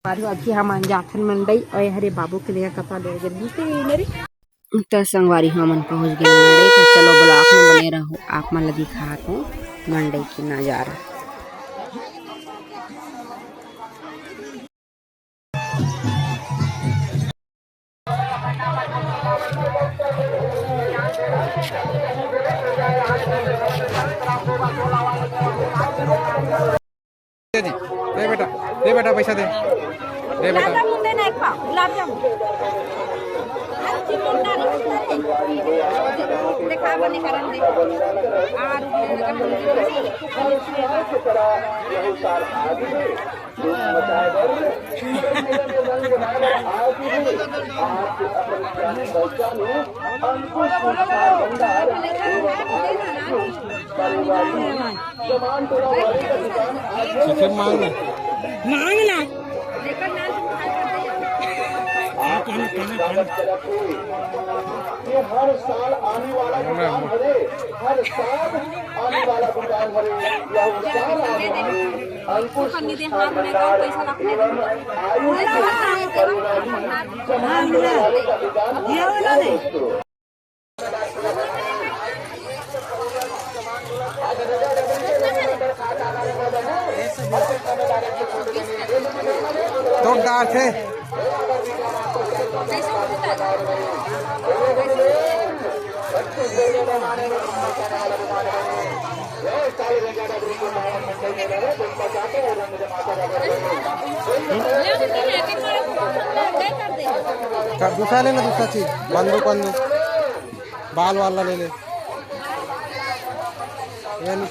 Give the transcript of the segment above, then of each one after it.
अभी हम जाथन मंडई और हरे बाबू के लिए कपड़ा ले गए तो संगवारी हमन पहुंच गए मंडई। तो चलो ब्लॉक में बने रहो, आप मन दिखात हूँ मंडई की नज़ारा। दे बेटा पैसा दे बेटा। गुलाब जामुन देखा बने करन दे मांगना लेकर ना ये हर साल आने वाला गुणगान भरे, हर साल आने वाला गुणगान भरे। यह साल अंकुश जोरदार थे दूसरा ले ना, दूसरा चीज बंदूक बाल वाला ले ले। ये नहीं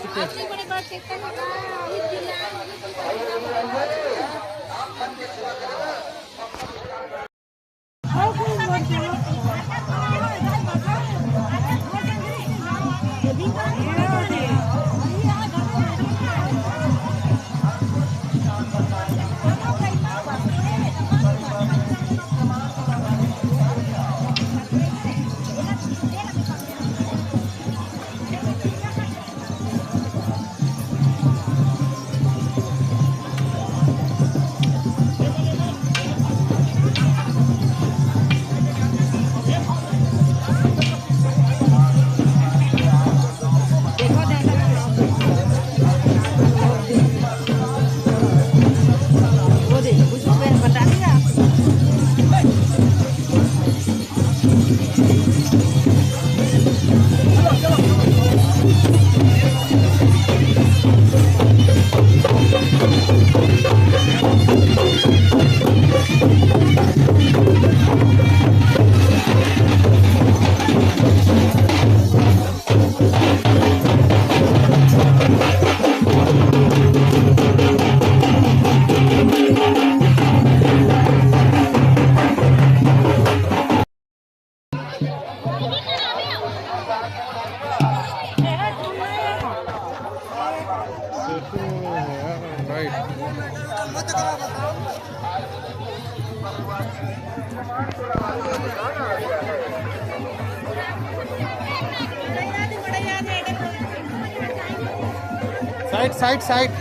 साइड साइड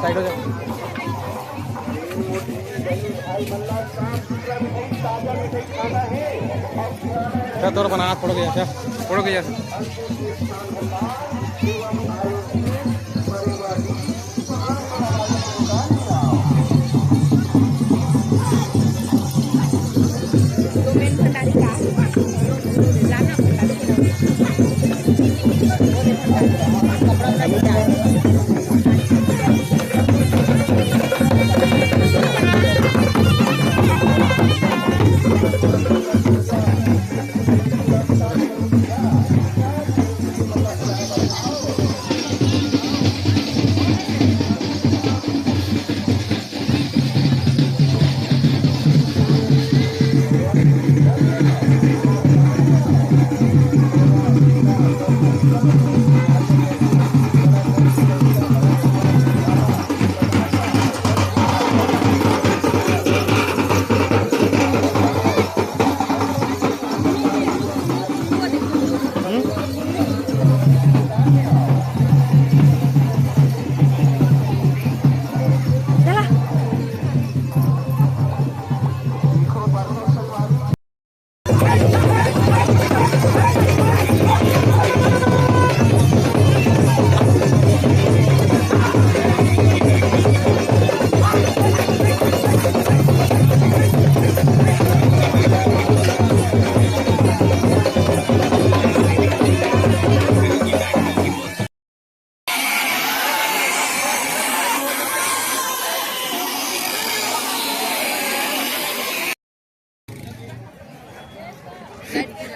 साइड हो जाओ। क्या दौड़ बना हाथ फोड़ गया, फोड़ गया।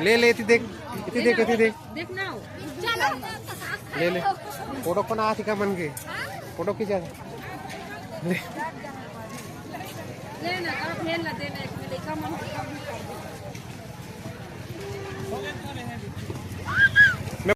ले ले इथे देख इथे देख इथे देख देख ना ले ले फोटो पण आती का मन के फोटो खींचा ले लेना आप लेना देना एक में देखा मन